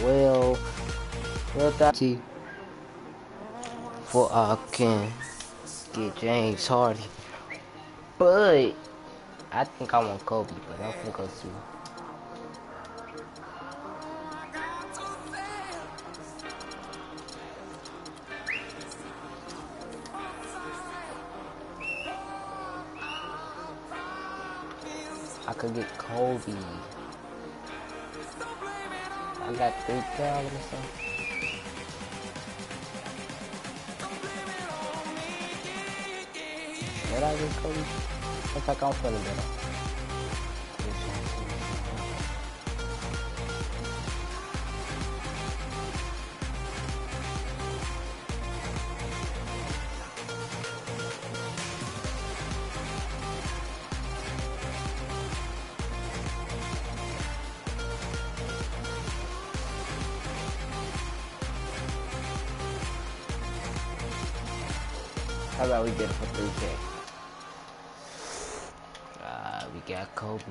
well, that for I can get James Harden, but I think I want Kobe, but I'm gonna go see. I could get Kobe. I got 3,000 or something. Should I get Kobe? Looks like I'm feeling better. How about we get it for 3K? We got Kobe.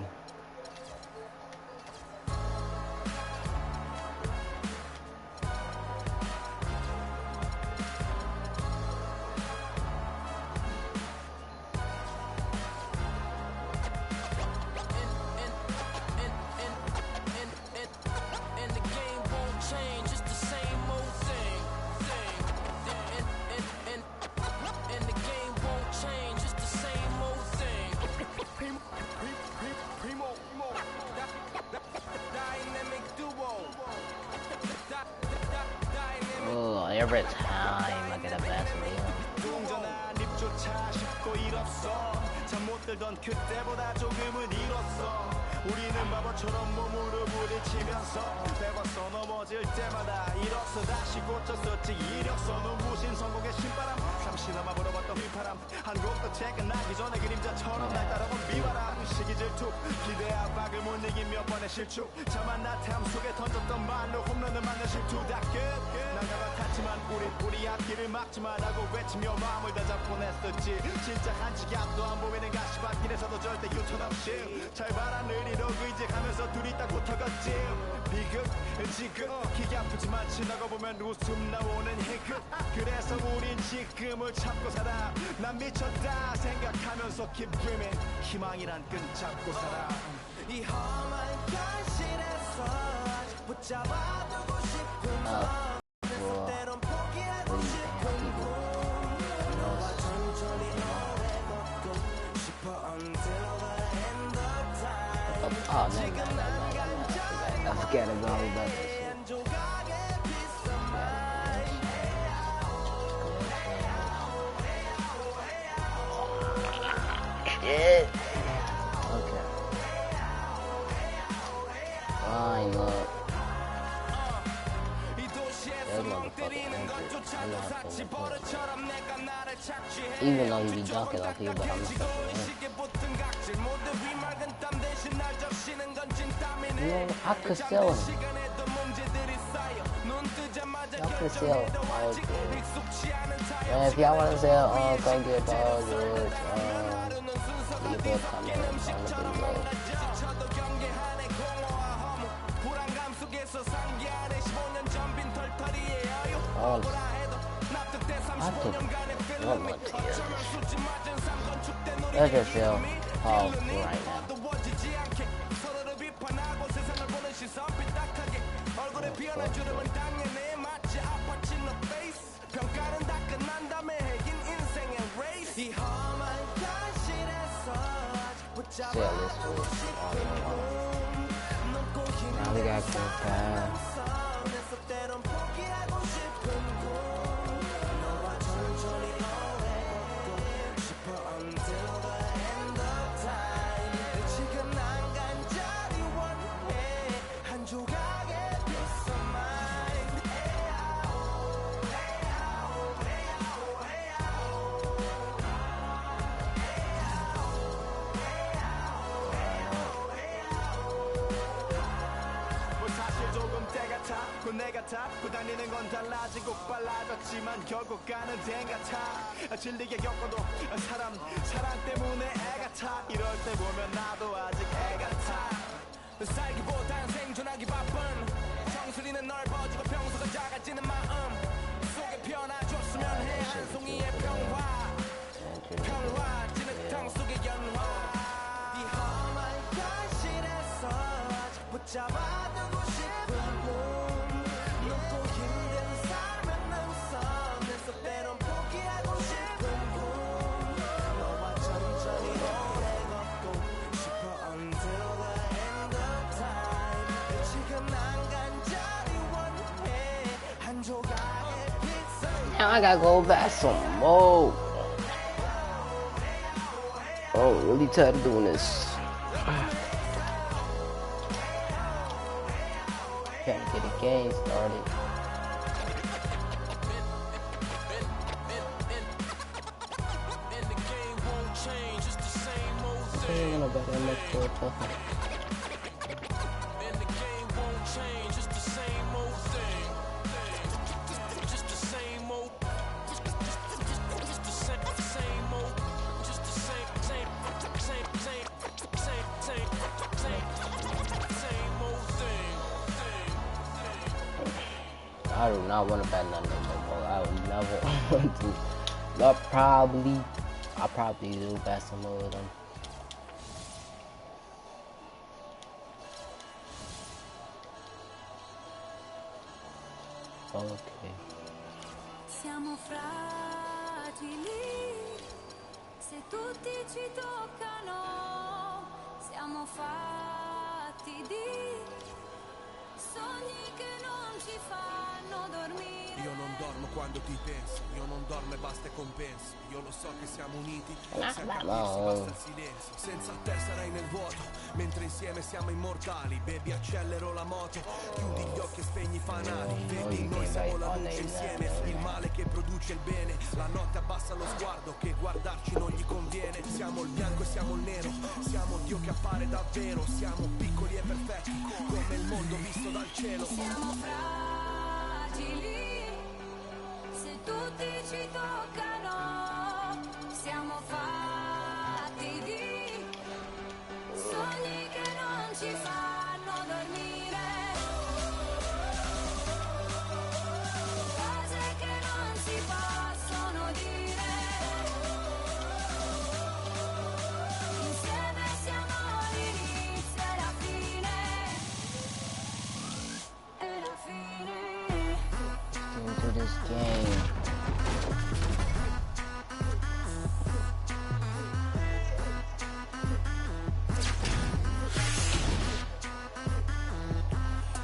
Every time I get a best meal. 잠 못 들던 그때보다 조금은 잃었어. 우리는 바보처럼 몸으로 부딪히면서 배웠어. 넘어질 때마다 일어서 다시 고쳤었지. 이력서 눈부신 성공의 신바람. 잠시나마 불어봤던 휘파람. 한 곡도 체크나기 전에 그림자처럼 날 따라온 비바람. 시기 질투 기대 압박을 못 이긴 몇 번의 실축. 자만 나탐 속에 던졌던 말로 홈런을 맞는 실투 다 끝. 나가가 탔지만 우리 앞길을 막지만 하고 외치며 마음을 다 잡곤 했었지. 진짜 한치 앞도 안 보이는 가시밭길에서도 절대 유턴 없이 잘 바란 의리로 의지하면서 둘이 딱 붙어갔지. 비극 지극 기가 아프지만 지나고 보면 웃음 나오는 희극. 그래서 우린 지금을 참고 살아. 난 미쳤다 생각하면서 keep dreaming. 희망이란 끈 잡고 살아. 이 험한 현실에서 아직 붙잡아두고 싶은 너. 때론 포기하고 싶은 꿈. 너와 천천히 너의 걷고 싶어 until the end of time. Oh, no. I forgot about that. Shit. Okay. Fine, look. Even though he be dunking off here, but I'm not fucking him. Man, I could sell him. Y'all could sell all good. Man, if y'all want to sell, go get Paul George. Leave a comment on the video. I took one more tier. Let's just sell Paul right now. Sell this for now we got good time. 내가 타고 다니는 건 달라지고 빨라졌지만 결국 가는 데 같아. 질리게 겪어도 사랑 때문에 애 같아. 이럴 때 보면 나도 아직 애 같아. 살기보단 생존하기 바쁜 정수리는 널 커지는 마음 속에 변화줬으면 해 한 송이의 평화 진흙탕 속의 연화 이 험한 현실에서 아직 붙잡아두고 싶은 꿈 높고 힘든 삶의 능선 내 때론 포기하고 싶은 꿈 너와 천천히 오래 걷고 싶어 until the end of time 지금 난 간절히 원해 한 조각의 빛을 Now I gotta go back some more. Oh, really tired of doing this. Gotta get a game started. I do not want to bet none no more. I would never want to. I'll probably do bet some more of them. Okay. Siamo fragili, se tutti ci toccano, siamo fatti di sogni che non ci fanno dormire. Io non dormo quando ti penso, io non dormo e basta e compenso. Io lo so che siamo uniti, se a capirsi basta il silenzio. Senza te sarai nel vuoto, mentre insieme siamo immortali. Baby accelero la moto, chiudi gli occhi e spegni i fanali. Vedi noi siamo la luce insieme, il male che produce il bene. La notte abbassa lo sguardo che guardarci non gli conviene. Siamo il bianco e siamo il nero, siamo Dio che appare davvero. Siamo piccoli e perfetti, come il mondo visto dal cielo. Siamo fragili, se tutti ci toccano, siamo fatti di sogni che non ci fanno dormire, cose che non si possono dire, insieme siamo l'inizio e la fine, e la fine. Into this game.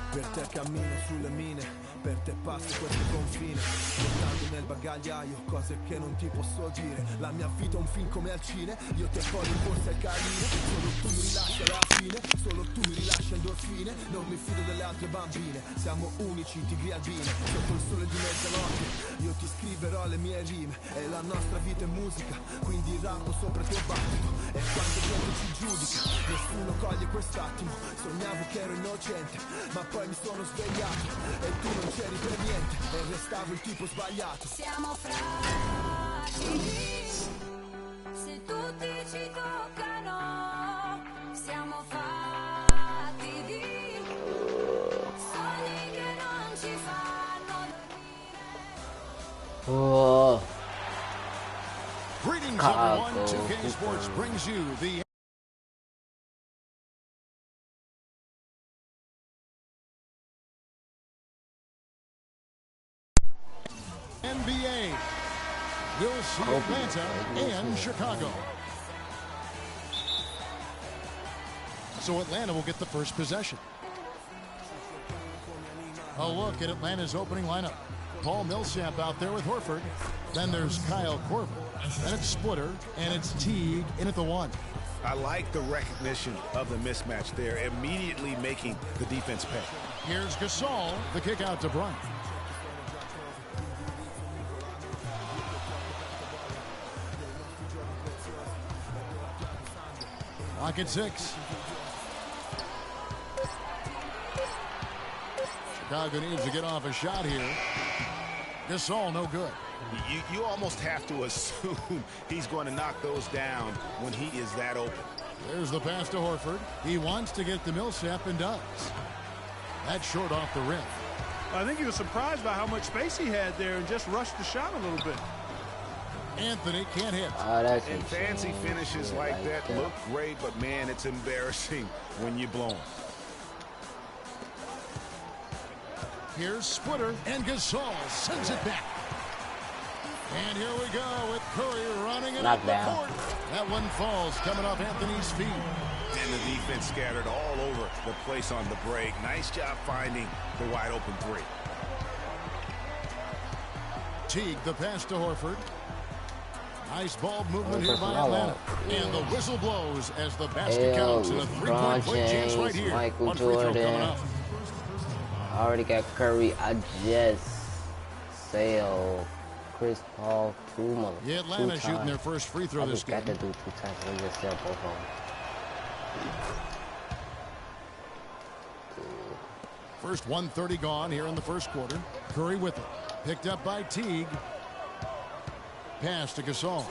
Per te cammino sulle mine, per te passo questo confine, portando nel bagagliaio cose che non ti posso dire. La mia vita è un film come al cine, io te poi in corsa al canine. Solo tu mi rilasci alla fine, solo tu mi rilasci endorfine. Non mi fido delle altre bambine, siamo unici, tigri albine. Sotto il sole di mezzanotte, io ti scriverò le mie rime. E la nostra vita è musica, quindi rampo sopra il tuo battito. E quando gente ci giudica, nessuno coglie quest'attimo. Sognavo che ero innocente, ma poi mi sono svegliato e tu non c'eri per niente e restavo il tipo sbagliato. Siamo fragili, se tutti ci toccano, siamo fatti di sogni che non ci fanno dormire. Oh. Greetings everyone, 2K Sports brings you the NBA. We'll see Atlanta and Chicago. So Atlanta will get the first possession. A look at Atlanta's opening lineup. Paul Millsap out there with Horford. Then there's Kyle Korver. And it's Splitter, and it's Teague in at the 1. I like the recognition of the mismatch there, immediately making the defense pay. Here's Gasol, the kick out to Bryant. Clock at 6. Chicago needs to get off a shot here. Gasol, no good. You almost have to assume he's going to knock those down when he is that open. There's the pass to Horford. He wants to get to Millsap and does. That's short off the rim. I think he was surprised by how much space he had there and just rushed the shot a little bit. Anthony can't hit. Oh, that's And fancy finishes like that look great, but man, it's embarrassing when you blow them. Here's Splitter, and Gasol sends it back. And here we go with Curry running it up the court. That one falls coming off Anthony's feet. And the defense scattered all over the place on the break. Nice job finding the wide open three. Teague, the pass to Horford. Nice ball movement here by Atlanta. And the whistle blows as the basket counts and a three-point play chance right here. Michael One free throw coming Jordan. up. I already got Curry. I just sailed Chris Paul Yeah, Atlanta shooting their first free throw this game. I just got to do 2 times. I just sailed both of them. First 1:30 gone here in the first quarter. Curry with it. Picked up by Teague. Pass to Gasol.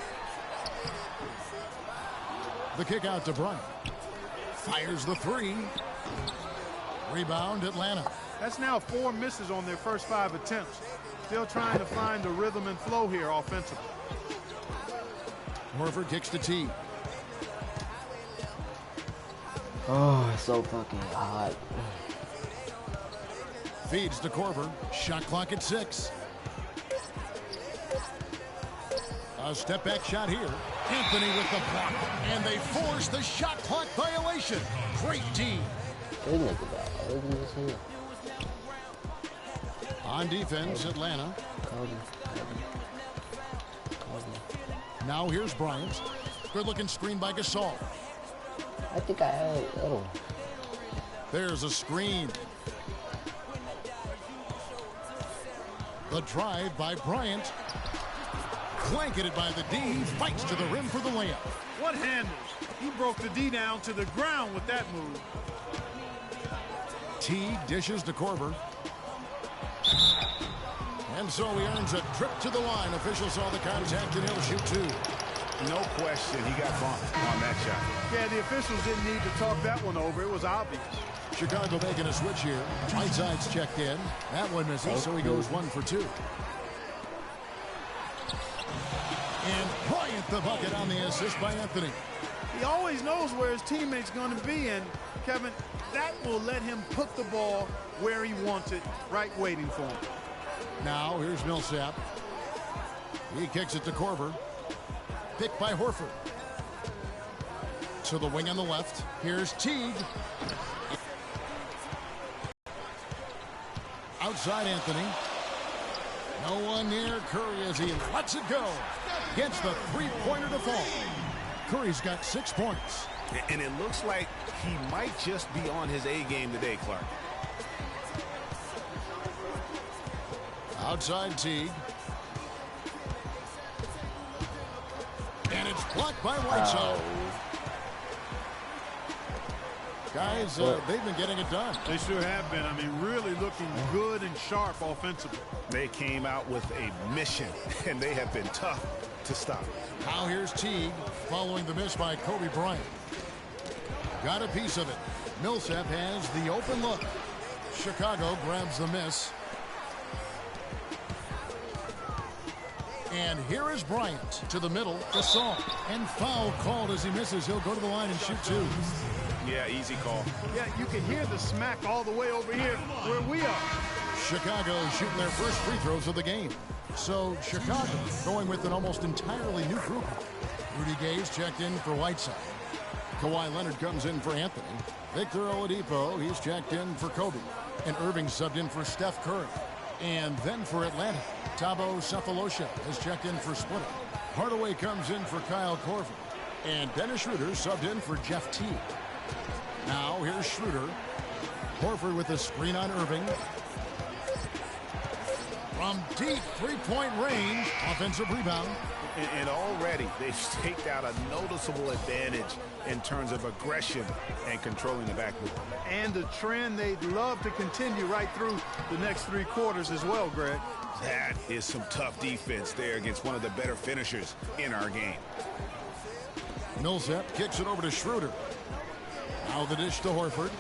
The kick out to Bryant. Fires the three. Rebound Atlanta. That's now 4 misses on their first 5 attempts. Still trying to find the rhythm and flow here offensively. Horford kicks to Teague. Oh, it's so fucking hot. Feeds to Korver. Shot clock at 6. A step back shot here. Anthony with the block. And they force the shot clock violation. Great team. This nigga got ugly as hell. On defense, Atlanta. Now here's Bryant. Good looking screen by Gasol. I think I had There's a screen. The drive by Bryant. Blanketed by the D. Fights to the rim for the layup. What handles? He broke the D down to the ground with that move. Teague dishes to Korver. And so he earns a trip to the line. Officials saw the contact and he'll shoot 2. No question, he got bumped on that shot. Yeah, the officials didn't need to talk that one over. It was obvious. Chicago making a switch here. Whiteside's checked in. That one misses, so he goes 1 for 2. And Bryant the bucket on the assist by Anthony. He always knows where his teammate's going to be, and Kevin, that will let him put the ball where he wants it, right waiting for him. Now here's Millsap. He kicks it to Korver. Picked by Horford. To the wing on the left. Here's Teague. Outside Anthony. No one near Curry as he lets it go. Gets the three-pointer to fall. Curry's got 6 points. And it looks like he might just be on his A game today, Clark. Outside Teague. And it's blocked by Whiteside. Guys, they've been getting it done. They sure have been. I mean, really looking good and sharp offensively. They came out with a mission, and they have been tough to stop. Now here's Teague following the miss by Kobe Bryant. Got a piece of it. Millsap has the open look. Chicago grabs the miss. And here is Bryant to the middle. Gasol. And foul called as he misses. He'll go to the line and shoot 2. Yeah, easy call. Yeah, you can hear the smack all the way over here where we are. Chicago shooting their first free throws of the game. So Chicago going with an almost entirely new group. Rudy Gay's checked in for Whiteside. Kawhi Leonard comes in for Anthony. Victor Oladipo, he's checked in for Kobe. And Irving subbed in for Steph Curry. And then for Atlanta, Thabo Sefolosha has checked in for Splitter. Hardaway comes in for Kyle Korver. And Dennis Schroeder subbed in for Jeff Teague. Now here's Schroeder. Horford with a screen on Irving. From deep three-point range, offensive rebound. And already they've staked out a noticeable advantage in terms of aggression and controlling the backcourt. And the trend they'd love to continue right through the next 3 quarters as well, Greg. That is some tough defense there against one of the better finishers in our game. Millsap kicks it over to Schroeder. Now the dish to Horford.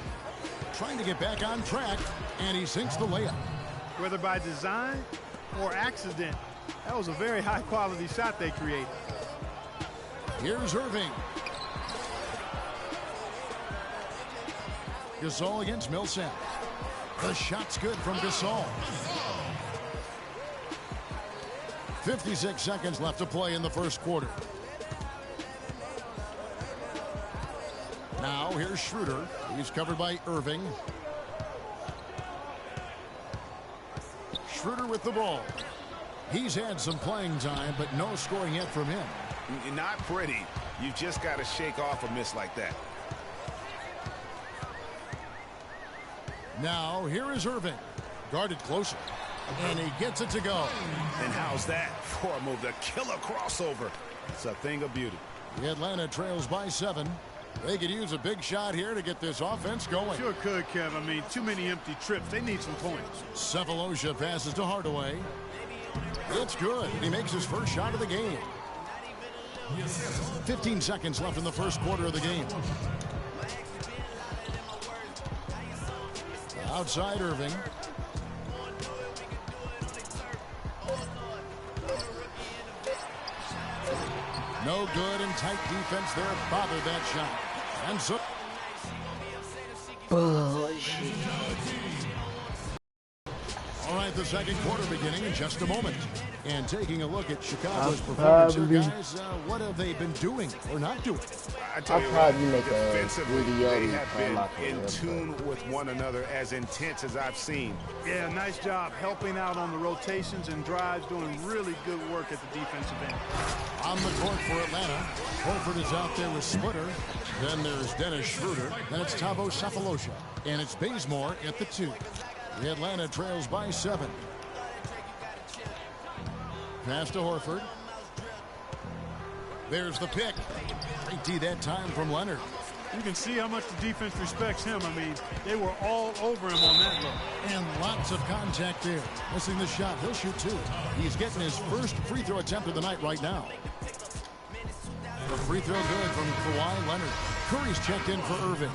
Trying to get back on track, and he sinks the layup. whether by design or accident. That was a very high-quality shot they created. Here's Irving. Gasol against Millsap. The shot's good from Gasol. 56 seconds left to play in the first quarter. Now here's Schroeder. He's covered by Irving. Schroeder with the ball. He's had some playing time, but no scoring yet from him. Not pretty. You just got to shake off a miss like that. Now here is Irving. Guarded closer. And he gets it to go. And how's that for a move? The killer crossover. It's a thing of beauty. The Atlanta trails by 7. They could use a big shot here to get this offense going. Sure could, Kev. I mean, too many empty trips. They need some points. Sefolosha passes to Hardaway. It's good. He makes his first shot of the game. 15 seconds left in the first quarter of the game. Outside Irving. No good, and tight defense there bothered that shot. And so Bullshit. all right, the second quarter beginning in just a moment. And taking a look at Chicago's performance here, guys, what have they been doing or not doing? I tell you probably what, make a defensively, video they have on my been in career, tune with one another, as intense as I've seen. Yeah, nice job helping out on the rotations and drives, doing really good work at the defensive end. On the court for Atlanta, Horford is out there with Splitter. Then there's Dennis Schroeder. Then it's Thabo Sefolosha. And it's Bazemore at the 2. The Atlanta trails by 7. Pass to Horford. There's the pick. Great D that time from Leonard. You can see how much the defense respects him. I mean, they were all over him on that look. And lots of contact there. Missing the shot. He'll shoot 2. He's getting his first free throw attempt of the night right now. The free throw good from Kawhi Leonard. Curry's checked in for Irving.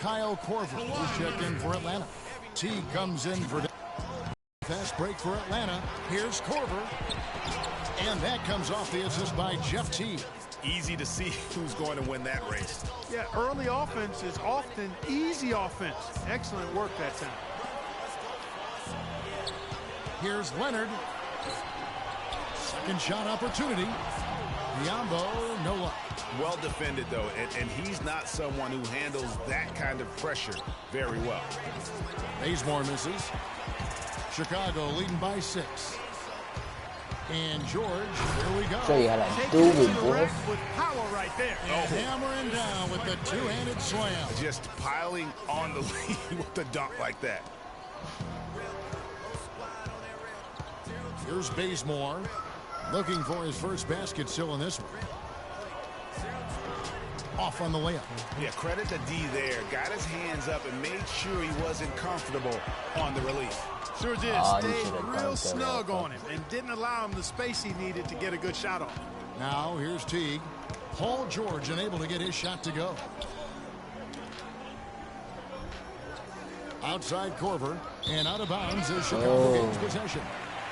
Kyle Korver is checked in for Atlanta. Teague comes in for fast break for Atlanta. Here's Korver. And that comes off the assist by Jeff Teague. Easy to see who's going to win that race. Yeah, early offense is often easy offense. Excellent work that time. Here's Leonard. Second shot opportunity. Biyombo, no luck. Well defended, though, and he's not someone who handles that kind of pressure very well. Bazemore misses. Chicago leading by 6. And George, here we go. Show you how to do Taking it, to the boy. rack with power right there. And hammering down with the two-handed slam. Just piling on the lead with the dunk like that. Here's Bazemore. Looking for his first basket still in this one. Off on the layup. Yeah, credit to D there. Got his hands up and made sure he wasn't comfortable on the release. Sure did. Oh, you Stayed should've real dunked that snug motherfucker. on him and didn't allow him the space he needed to get a good shot off. Now here's Teague. Paul George unable to get his shot to go. Outside Korver. And out of bounds as Chicago gains possession.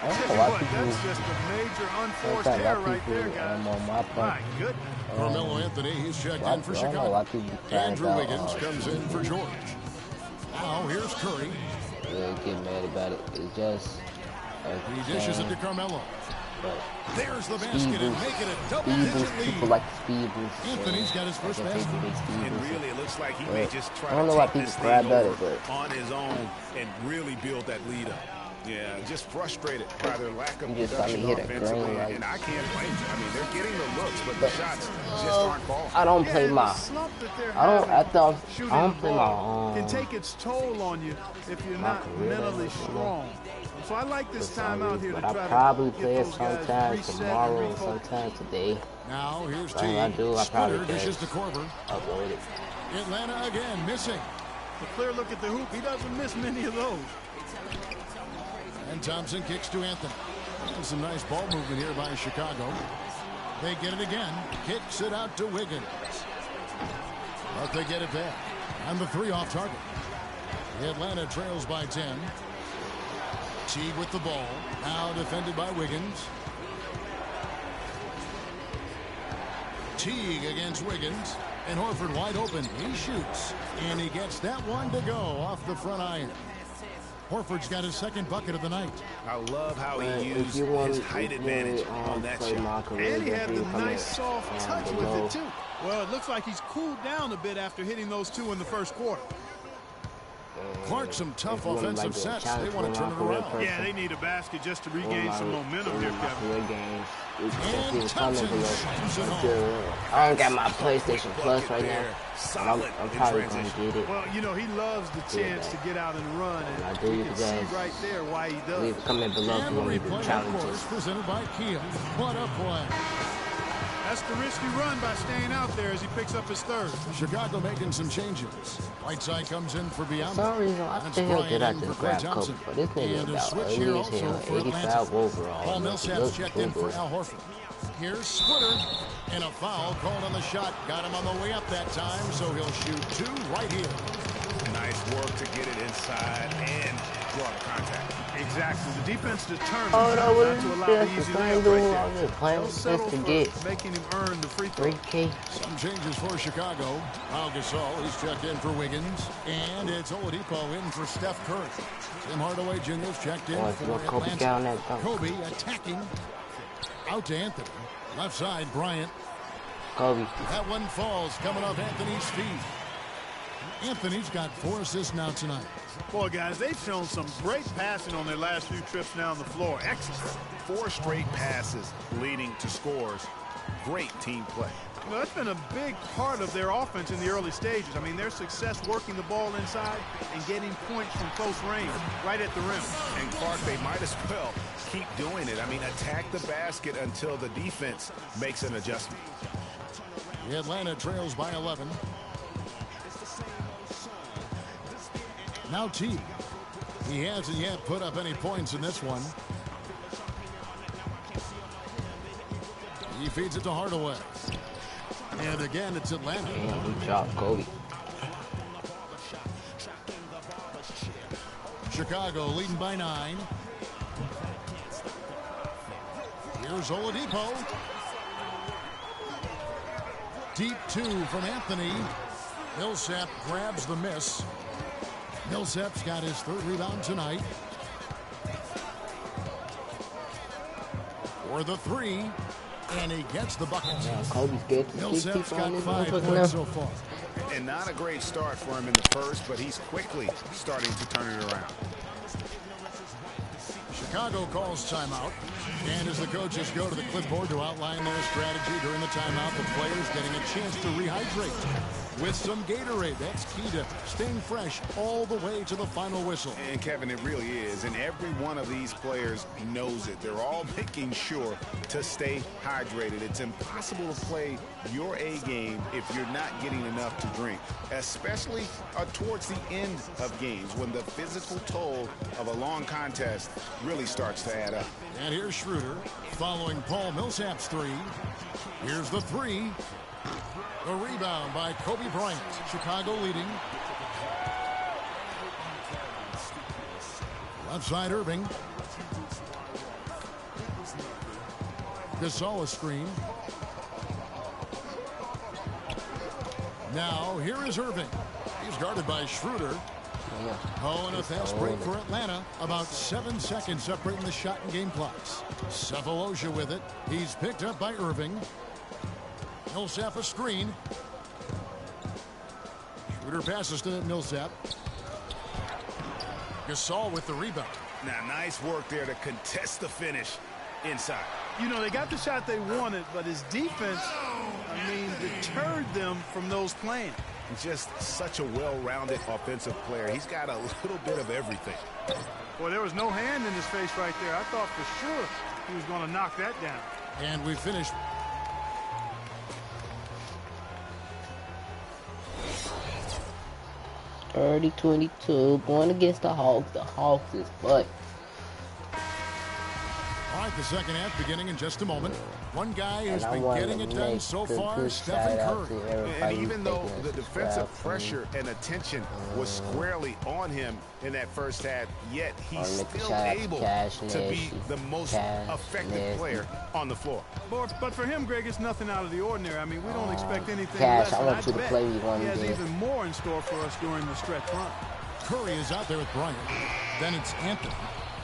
I don't Tell know you why what, people, that's just a major unforced I error don't right there, guys. on my My part. goodness. Carmelo Anthony, he's checked in for I don't know Chicago. why people cry Andrew about, Wiggins comes in for George. Now here's Curry. Yeah, get mad about it. It's just He dishes it to Carmelo. but There's the speed basket and boost. make it a Speed double-digit boost. People lead. like the speed boost. Anthony's got his first I can take basket. the big speed And boost. really, it looks like he But may just try I don't to know why take people this cry thing about over it, but on his own and really build that lead up. Yeah, just frustrated by their lack of You just got me production hit a offensively, green light. and I can't blame you. I mean, they're getting the looks, but the shots just aren't falling. I don't Yeah, play and my. the slump that they're I don't. I having thought shooting I don't the play ball my. can take its toll on you if you're my not career mentally doesn't, strong. So I like this time out here to But try I probably to play get it those guys sometime reset tomorrow, and refocus. sometime today. Now here's What I Teague. do, I probably Splitter dishes just to Korver. upload it. Atlanta again missing. A clear look at the hoop. He doesn't miss many of those. And Thompson kicks to Anthony. And some nice ball movement here by Chicago. They get it again. Kicks it out to Wiggins. But they get it back. And the 3 off target. Atlanta trails by 10. Teague with the ball. Now defended by Wiggins. Teague against Wiggins. And Horford wide open. He shoots. And he gets that one to go off the front iron. Horford's got his second bucket of the night. I love how he used his height advantage on that shot. And he had the nice soft touch with it, too. Well, it looks like he's cooled down a bit after hitting those two in the first quarter. Clark, some tough offensive sets. They want to turn it around. Yeah, they need a basket just to regain some momentum here, Kevin. And Thompson shoots it home. I don't got my PlayStation Plus right now. I'm probably going to get it. Well, you know, he loves the chance to get out and run. And you can see right there why he does. Leave a comment below if you want me to challenge it. Presented by Kia. What a play. That's the risky run by staying out there as he picks up his third. Chicago making some changes. Whiteside comes in for Beyond. For some reason, I think did I just grab Kobe, but this nigga about ugly as hell, 85 overall. Paul Millsap's checked in for Al Horford. Here's Splitter, and a foul called on the shot. Got him on the way up that time, so he'll shoot two right here. Nice work to get it inside and draw the contact. Exactly. The defense determined Oh, not to allow the easy layup right there. Playing They'll just settle to for get making him earn the free throw. 3K. Some changes for Chicago. Pau Gasol, he's checked in for Wiggins. And it's Oladipo in for Steph Curry. Tim Hardaway Jr.'s checked in for Atlanta. Kobe attacking. Out to Anthony. Left side, Bryant. Kobe. That one falls, coming off Anthony's feet. Anthony's got 4 assists now tonight. Boy, guys, they've shown some great passing on their last few trips down the floor. Excellent. 4 straight passes leading to scores. Great team play. You know, that's been a big part of their offense in the early stages. I mean, their success working the ball inside and getting points from close range, right at the rim. And Clark, they might as well keep doing it. I mean, attack the basket until the defense makes an adjustment. The Atlanta trails by 11. Now Teague. He hasn't yet put up any points in this one. He feeds it to Hardaway. And again, it's Atlanta. Damn, he dropped Kobe. Chicago leading by 9. Here's Oladipo. Deep 2 from Anthony. Millsap grabs the miss. Millsap's got his 3rd rebound tonight. For the 3. And he gets the bucket. Yeah, Kobe's good. Millsap's got 5 points so far. And not a great start for him in the first, but he's quickly starting to turn it around. Chicago calls timeout. And as the coaches go to the clipboard to outline their strategy during the timeout, the players getting a chance to rehydrate with some Gatorade. That's key to staying fresh all the way to the final whistle. And Kevin, it really is. And every one of these players knows it. They're all making sure to stay hydrated. It's impossible to play your A game if you're not getting enough to drink, especially towards the end of games when the physical toll of a long contest really starts to add up. And here's Schroeder following Paul Millsap's 3. Here's the 3. The rebound by Kobe Bryant. Chicago leading. Left side, Irving. Gasol a screen. Now, here is Irving. He's guarded by Schroeder. Oh, and a fast break for Atlanta. About 7 seconds separating the shot and game clocks. Sefolosha with it. He's picked up by Irving. Millsap a screen. Schroeder passes to Millsap. Gasol with the rebound. Now, nice work there to contest the finish inside. You know, they got the shot they wanted, but his defense, deterred them from those plans. Just such a well-rounded offensive player. He's got a little bit of everything. Well, there was no hand in his face right there. I thought for sure he was going to knock that down. And we finished. Early 22, going against the Hawks. The Hawks is butt. right, the second half beginning in just a moment. One guy who's And I been want getting to it done make so a far, good Stephen shout out Curry. to everybody And even though taking the a defensive subscribe pressure and attention was squarely on him in that first half, yet he's make a still shout out to able Cash to be Nasty. the most Cash effective Nasty. player on the floor. But for him, Greg, it's nothing out of the ordinary. I mean, we don't expect anything Cash, less. I and want you to bet play me one he has day. even more in store for us during the stretch run. Curry is out there with Bryant. Then it's Anthony.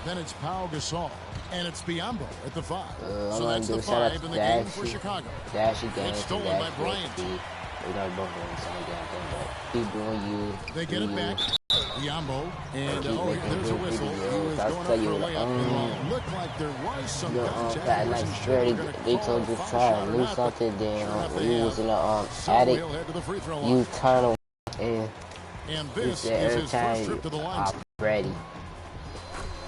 Then it's Pau Gasol. And it's Biyombo at the 5. So that's the 5 in the game for Chicago. Dashy game. It's stolen by Bryant. We don't both doing the same damn thing, but keep doing you. They get it back. Biyombo. And Keep making there's a good whistle. He videos. was I'll going tell up for you, a layup. It looked like there was some contact. that nice Wasn't sure dirty. they were gonna They call told a you foul try shot and or do not, but something. Then sure enough, when they you was in have. the So attic, he'll head to the free throw you line. turn around and And he this said is every his first time trip to the line. I'm ready.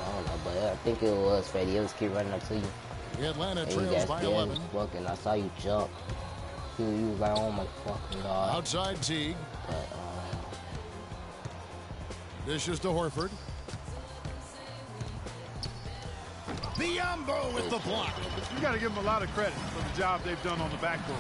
I don't know, but I think it was Freddie. He'll just keep running up to you. Atlanta And you trails guys by there 11. fucking. I saw you jump. You was like, oh my fucking god. Outside Teague. But, Dishes to Horford. Biyombo with the block. You got to give them a lot of credit for the job they've done on the backboard.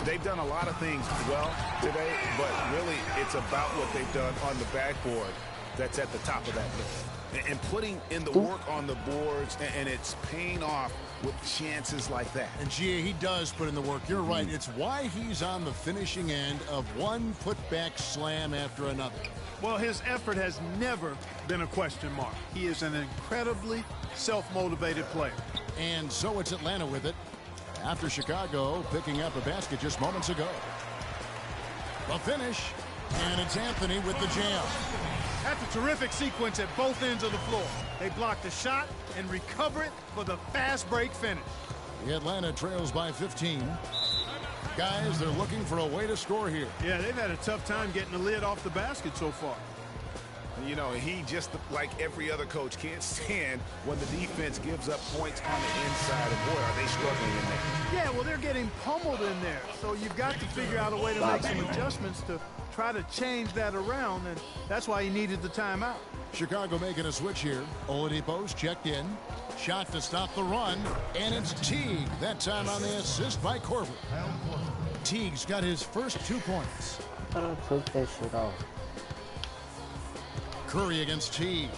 They've done a lot of things well today, but really it's about what they've done on the backboard that's at the top of that list. And putting in the work on the boards, and it's paying off with chances like that. And GA, he does put in the work. You're right. It's why he's on the finishing end of one putback slam after another. Well, his effort has never been a question mark. He is an incredibly self-motivated player. And so it's Atlanta with it after Chicago picking up a basket just moments ago. The finish, and it's Anthony with the jam. That's a terrific sequence at both ends of the floor. They block the shot and recover it for the fast break finish. The Atlanta trails by 15. Guys, they're looking for a way to score here. Yeah, they've had a tough time getting the lid off the basket so far. You know, he just, like every other coach, can't stand when the defense gives up points on the inside. And boy, are they struggling in there. Yeah, well, they're getting pummeled in there. So you've got to figure out a way to make some adjustments to try to change that around, and that's why he needed the timeout. Chicago making a switch here. Oladipo's checked in. Shot to stop the run, and it's Teague. That time on the assist by Korver. Teague's got his first 2 points. I don't took that shit off. Curry against Teague.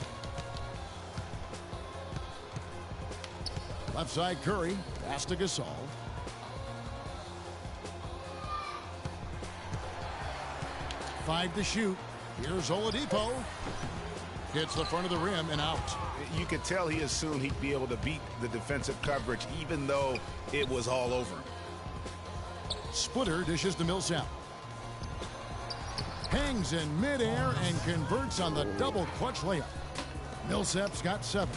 Left side Curry. Pass to Gasol. Five to shoot. Here's Oladipo. Hits the front of the rim and out. You could tell he assumed he'd be able to beat the defensive coverage, even though it was all over. Splitter dishes to Millsap. Hangs in midair and converts on the double clutch layup. Millsap's got 7.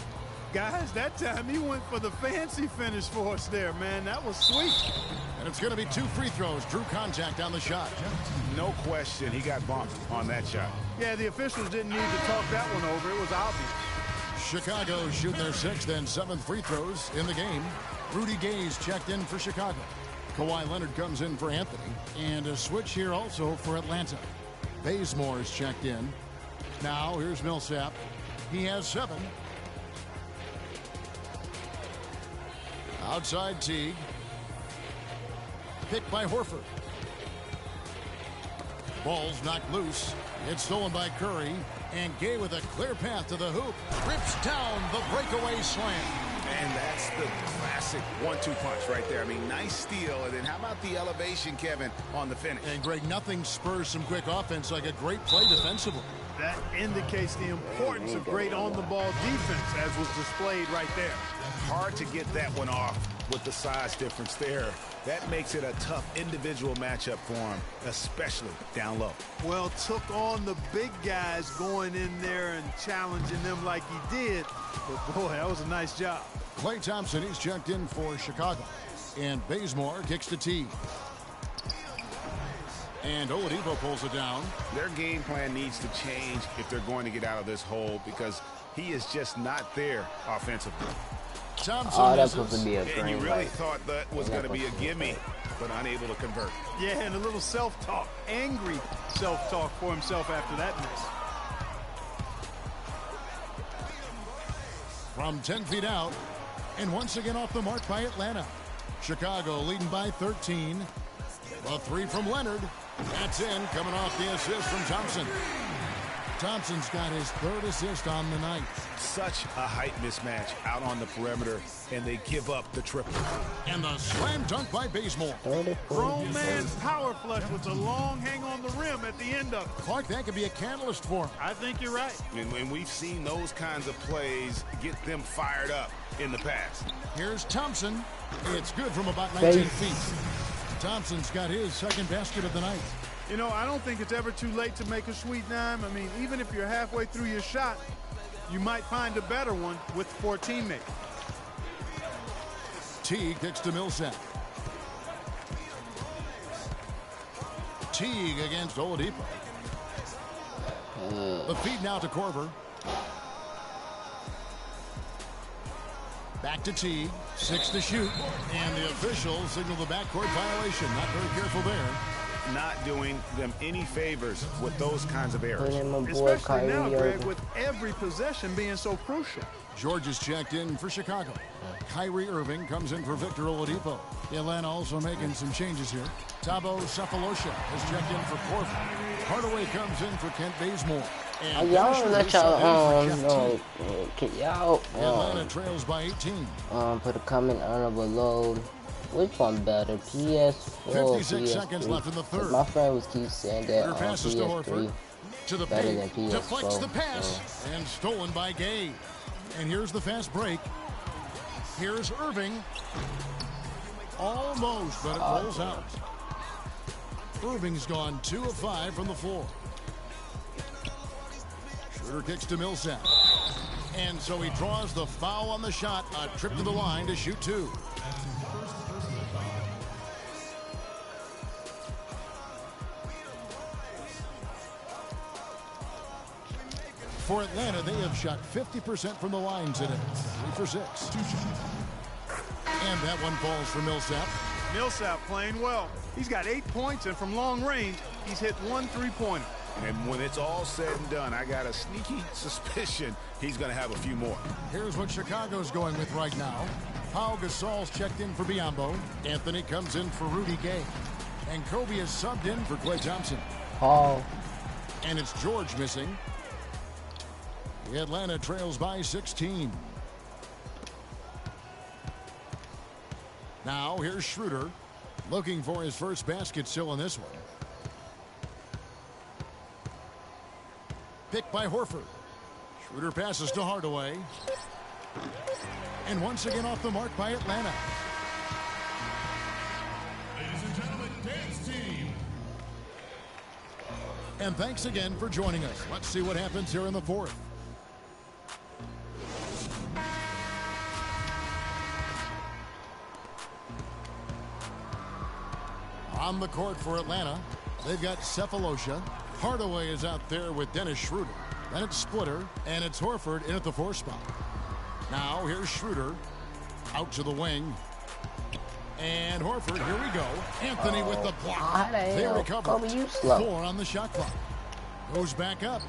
Guys, that time he went for the fancy finish for us there, man. That was sweet. And it's going to be 2 free throws. Drew contact on the shot. No question, he got bumped on that shot. Yeah, the officials didn't need to talk that one over. It was obvious. Chicago shooting their 6th and 7th free throws in the game. Rudy Gay's checked in for Chicago. Kawhi Leonard comes in for Anthony. And a switch here also for Atlanta. Bazemore's checked in. Now here's Millsap. He has 7. Outside Teague. Picked by Horford. Ball's knocked loose. It's stolen by Curry. And Gay with a clear path to the hoop. Rips down the breakaway slam. And that's the classic 1-2 punch right there. I mean, nice steal. And then how about the elevation, Kevin, on the finish? And Greg, nothing spurs some quick offense like a great play defensively. That indicates the importance of great on-the-ball defense, as was displayed right there. Hard to get that one off with the size difference there. That makes it a tough individual matchup for him, especially down low. Well, took on the big guys going in there and challenging them like he did. But, boy, that was a nice job. Klay Thompson, he's checked in for Chicago. And Bazemore kicks to Teague. And Oladipo pulls it down. Their game plan needs to change if they're going to get out of this hole, because he is just not there offensively. Thompson That's supposed to be a And you green really light. thought that was going to be a gimme, but unable to convert. Yeah, and a little self-talk, angry self-talk for himself after that miss. From 10 feet out, And once again off the mark by Atlanta. Chicago leading by 13. A three from Leonard. That's in, coming off the assist from Thompson. Thompson's got his third assist on the night. Such a height mismatch out on the perimeter, and they give up the triple. And the slam dunk by Bazemore. Grown man's power flush with the long hang on the rim at the end of it. Clark, that could be a catalyst for him. I think you're right. And we've seen those kinds of plays get them fired up in the past. Here's Thompson. It's good from about 19 feet. Thompson's got his second basket of the night. You know, I don't think it's ever too late to make a sweet dime. I mean, even if you're halfway through your shot, you might find a better one with 4 teammates. Teague kicks to Millsap. Teague against Oladipo. The feed now to Korver. Back to Teague. 6 to shoot. And the officials signal the backcourt violation. Not very careful there. Not doing them any favors with those kinds of errors. Especially now, Greg, with every possession being so crucial. George is checked in for Chicago. Kyrie Irving comes in for Victor Oladipo. Atlanta also making some changes here. Thabo Sefolosha has checked in for Korver. Hardaway comes in for Kent Bazemore. And Y'all let y'all y'all Atlanta trails by 18. put a comment on below. Which one better, PS4 or 56 seconds left in the third. My friend was keep saying that Passes to PS3 Horford. To the better than paint. PS4. Deflects the pass. And stolen by Gay. And here's the fast break. Here's Irving. Almost, but it rolls out. Irving's gone 2 of 5 from the floor. Schroeder kicks to Millsap. And so he draws the foul on the shot. A trip to the line to shoot 2. For Atlanta, they have shot 50% from the line today. 3 for 6. And that one falls for Millsap. Millsap playing well. He's got 8 points, and from long range, he's hit 1 3-pointer. And when it's all said and done, I got a sneaky suspicion he's going to have a few more. Here's what Chicago's going with right now. Pau Gasol's checked in for Biyombo. Anthony comes in for Rudy Gay. And Kobe is subbed in for Klay Thompson. Paul. And it's George missing. Atlanta trails by 16. Now here's Schroeder looking for his first basket still in this one. Picked by Horford. Schroeder passes to Hardaway. And once again off the mark by Atlanta. Ladies and gentlemen, dance team. And thanks again for joining us. Let's see what happens here in the fourth. On the court for Atlanta, they've got Sefolosha. Hardaway is out there with Dennis Schroeder. Then it's Splitter, and it's Horford in at the 4 spot. Now here's Schroeder out to the wing. And Horford, here we go. Anthony with the block. They recover. 4 on the shot clock. Goes back up.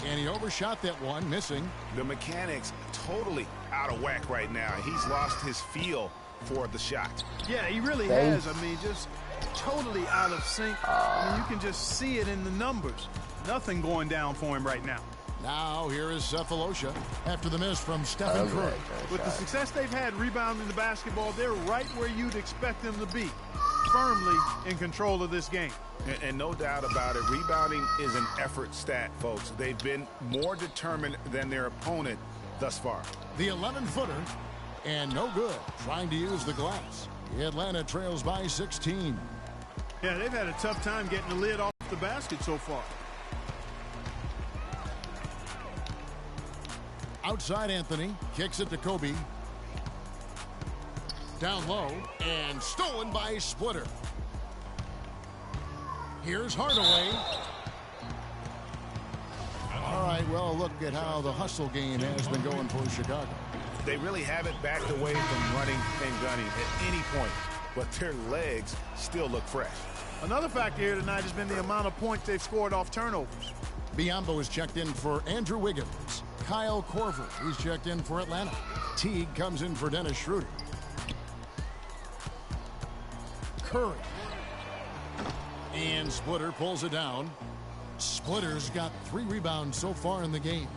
And he overshot that one, missing. The mechanics totally out of whack right now. He's lost his feel for the shot. Yeah, he really has. I mean, just totally out of sync. I mean, you can just see it in the numbers. Nothing going down for him right now. Now here is Sefolosha after the miss from Stephen Curry. With the success they've had rebounding the basketball, they're right where you'd expect them to be, firmly in control of this game. And no doubt about it, rebounding is an effort stat, folks. They've been more determined than their opponent thus far. The 11-footer, and no good, trying to use the glass. Atlanta trails by 16. Yeah, they've had a tough time getting the lid off the basket so far. Outside Anthony, kicks it to Kobe. Down low, and stolen by Splitter. Here's Hardaway. All right, well, look at how the hustle game has been going for Chicago. They really haven't backed away from running and gunning at any point, but their legs still look fresh. Another factor here tonight has been the amount of points they've scored off turnovers. Biyombo is checked in for Andrew Wiggins. Kyle Korver, he's checked in for Atlanta. Teague comes in for Dennis Schroeder. Curry. And Splitter pulls it down. Splitter's got 3 rebounds so far in the game.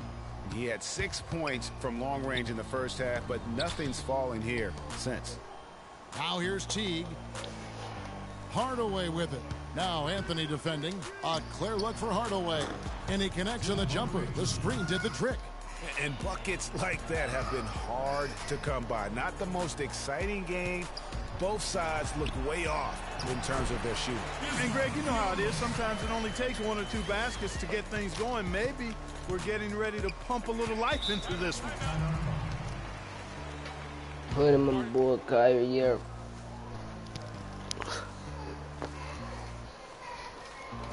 He had 6 points from long range in the first half, but nothing's falling here since. Now here's Teague. Hardaway with it. Now Anthony defending. A clear look for Hardaway. And he connects on the jumper. The screen did the trick. And buckets like that have been hard to come by. Not the most exciting game. Both sides look way off in terms of their shooting. And Greg, you know how it is. Sometimes it only takes 1 or 2 baskets to get things going. Maybe we're getting ready to pump a little life into this one. Put him on board, Kyrie Irving.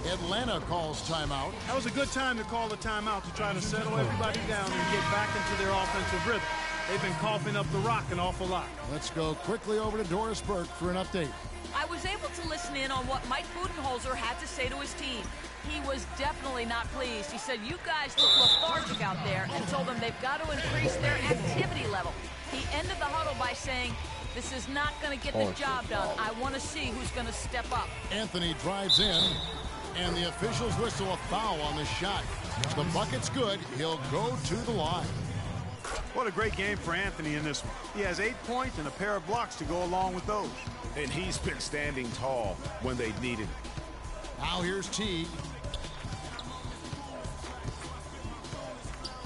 Atlanta calls timeout. That was a good time to call the timeout to try to settle everybody down and get back into their offensive rhythm. They've been coughing up the rock an awful lot. Let's go quickly over to Doris Burke for an update. I was able to listen in on what Mike Budenholzer had to say to his team. He was definitely not pleased. He said, you guys look lethargic out there, and told them they've got to increase their activity level. He ended the huddle by saying, this is not going to get the job done. I want to see who's going to step up. Anthony drives in, and the officials whistle a foul on the shot. The bucket's good. He'll go to the line. What a great game for Anthony in this one. He has 8 points and a pair of blocks to go along with those. And he's been standing tall when they needed him. Now here's Teague.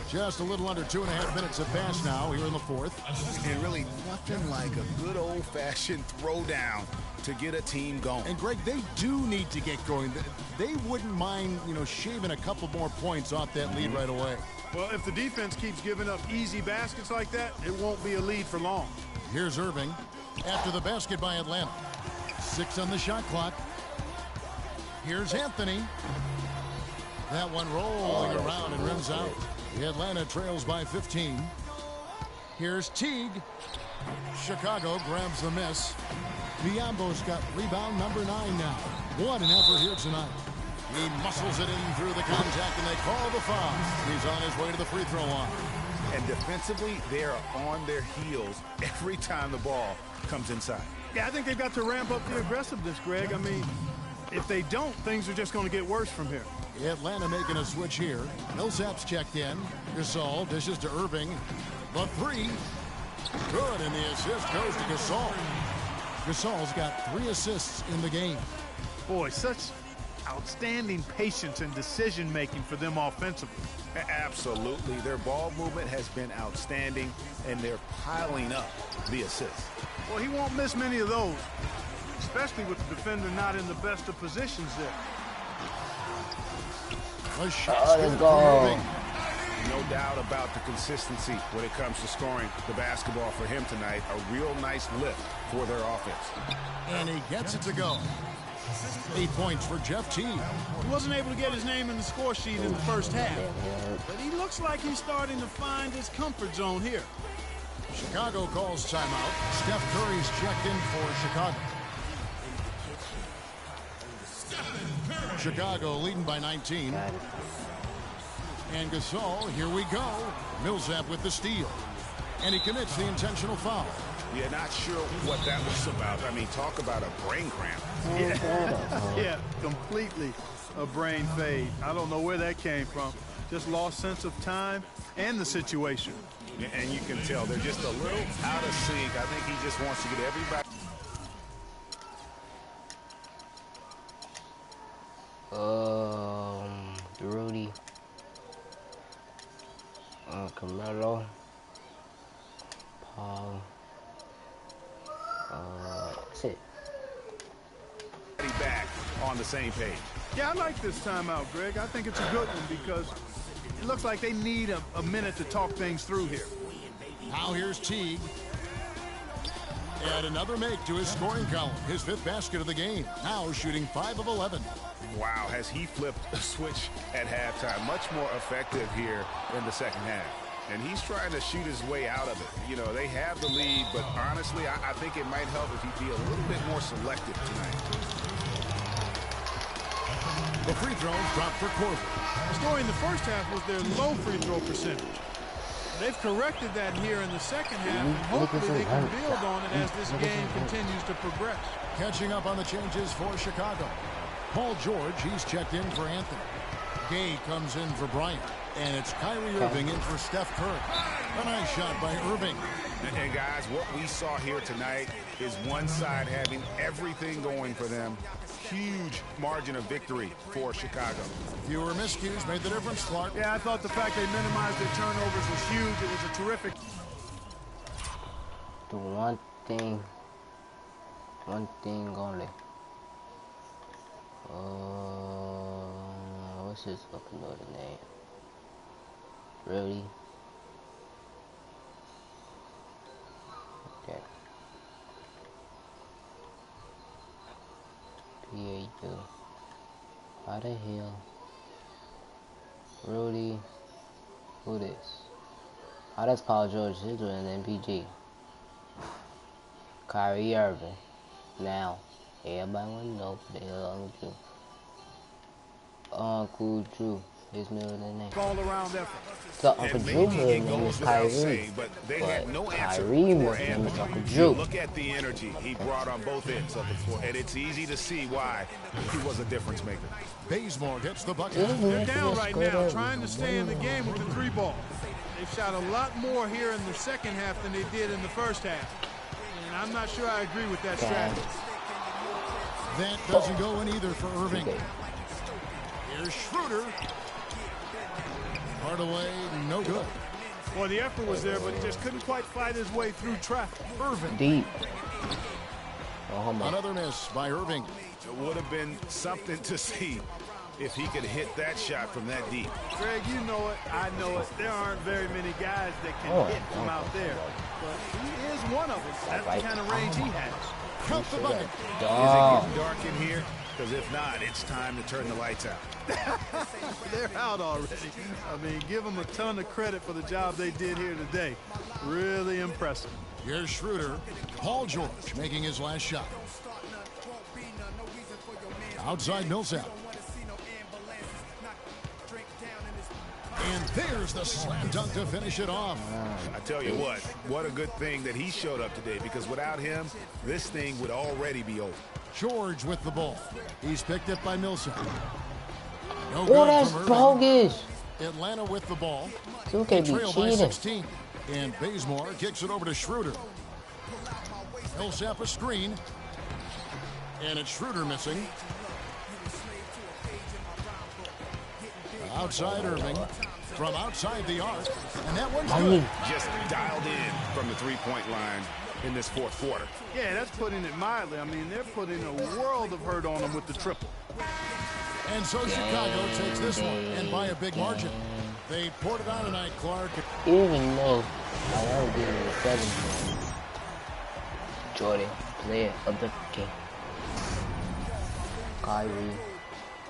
Just a little under 2.5 minutes have passed now here in the fourth. And really nothing like a good old-fashioned throwdown to get a team going. And Greg, they do need to get going. They wouldn't mind, shaving a couple more points off that lead right away. Well, if the defense keeps giving up easy baskets like that, it won't be a lead for long. Here's Irving after the basket by Atlanta. 6 on the shot clock. Here's Anthony. That one rolling around and rims out. The Atlanta trails by 15. Here's Teague. Chicago grabs the miss. Biyombo's got rebound number 9 now. What an effort here tonight. He muscles it in through the contact, and they call the foul. He's on his way to the free throw line. And defensively, they are on their heels every time the ball comes inside. Yeah, I think they've got to ramp up the aggressiveness, Greg. I mean, if they don't, things are just going to get worse from here. Atlanta making a switch here. Millsap's checked in. Gasol dishes to Irving. The 3. Good, and the assist goes to Gasol. Gasol's got 3 assists in the game. Boy, such outstanding patience and decision-making for them offensively. Absolutely. Their ball movement has been outstanding, and they're piling up the assists. Well, he won't miss many of those, especially with the defender not in the best of positions there. A shot let's go. No doubt about the consistency when it comes to scoring the basketball for him tonight. A real nice lift for their offense. And he gets it to go. 8 points for Jeff Teague. He wasn't able to get his name in the score sheet in the first half, but he looks like he's starting to find his comfort zone here. Chicago calls timeout. Steph Curry's checked in for Chicago. Chicago leading by 19. And Gasol, here we go. Millsap with the steal. And he commits the intentional foul. Yeah, not sure what that was about. I mean, talk about a brain cramp. Yeah, completely a brain fade. I don't know where that came from. Just lost sense of time and the situation. And you can tell they're just a little out of sync. I think he just wants to get everybody. Rudy. Carmelo. Paul. That's it. Back on the same page. Yeah, I like this timeout, Greg. I think it's a good one because it looks like they need a minute to talk things through here. Now here's Teague. And another make to his scoring column. His 5th basket of the game. Now shooting 5 of 11. Wow, has he flipped a switch at halftime. Much more effective here in the second half. And he's trying to shoot his way out of it. You know, they have the lead, but honestly, I think it might help if he'd be a little bit more selective tonight. The free throws dropped for Korver. The story in the first half was their low free throw percentage. They've corrected that here in the second half, and hopefully they can build on it as this game continues to progress. Catching up on the changes for Chicago. Paul George, he's checked in for Anthony. Gay comes in for Bryant. And it's Kyrie Irving in for Steph Curry. A nice shot by Irving. And guys, what we saw here tonight is one side having everything going for them. Huge margin of victory for Chicago. Fewer miscues made the difference, Clark. Yeah, I thought the fact they minimized their turnovers was huge. It was a terrific. Do one thing only. What's his fucking other name? Really? Okay. PA2. How the hell? Rudy? Who this? Oh, that's Paul George. He's doing an MPG. Kyrie Irving. Now, everybody wanna know what the hell Uncle Drew. Uncle Drew. His middle name. All around effort. So Uncle Drew middle name is Kyrie. But they had no answer Kyrie for middle name is Anthony. Uncle Drew. Look at the energy he brought on both ends of the floor, and it's easy to see why he was a difference maker. Bazemore gets the bucket. They're down right now, trying to stay in the game with the 3 ball. They've shot a lot more here in the second half than they did in the first half. And I'm not sure I agree with that strategy. That doesn't go in either for Irving. Here's Schroeder. Hardaway, no good. Well, the effort was there, but he just couldn't quite fight his way through traffic. Irving. Deep. Another miss by Irving. It would have been something to see if he could hit that shot from that deep. Greg, you know it. I know it. There aren't very many guys that can hit from out there. But he is one of them. That's the kind of range he has. Count the bucket. Is it getting dark in here? Because if not, it's time to turn the lights out. They're out already. I mean, give them a ton of credit for the job they did here today. Really impressive. Here's Schroeder. Paul George making his last shot. Outside Millsap. And there's the slam dunk to finish it off. I tell you what a good thing that he showed up today, because without him, this thing would already be over. George with the ball. He's picked up by Millsap. No Oh, good that's from Irving. bogus. Atlanta with the ball. You They can't be trail by cheating. 16. And Bazemore kicks it over to Schroeder. Millsap a screen. And it's Schroeder missing. Outside Irving. From outside the arc. And that one's good. Just dialed in from the three-point line in this fourth quarter. Yeah, that's putting it mildly. I mean, they're putting a world of hurt on them with the triple. And so Chicago takes this one, and by a big margin. They poured it on tonight, Clark. Even though I want to be in the 7th game. Jordan, player of the game. Kyrie.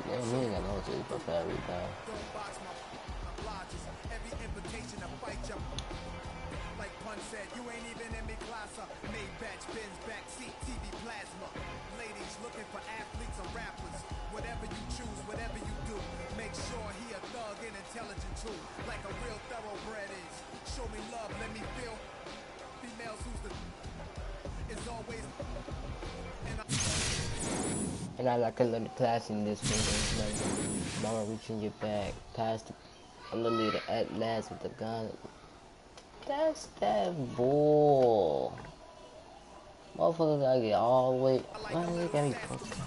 Yeah, he ain't got no assist but that rebound. And I like a little class in this one. Like, mama reaching your back, past the leader at last with the gun. That's that bull. Motherfuckers gotta get all the way. Man, they got me fucked up.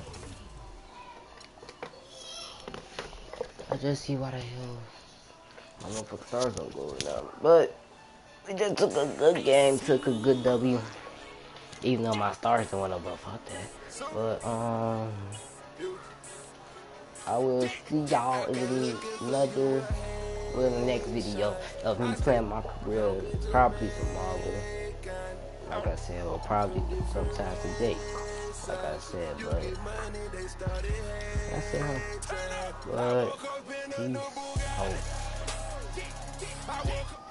I just see why the hell my motherfucking stars don't go down. But we just took a good game, took a good W. Even though my stars don't went up, but fuck that. But I will see y'all in the next video of me playing my career, probably some Marvel. Like I said, or probably sometime today. Like I said, but that's it. But peace out.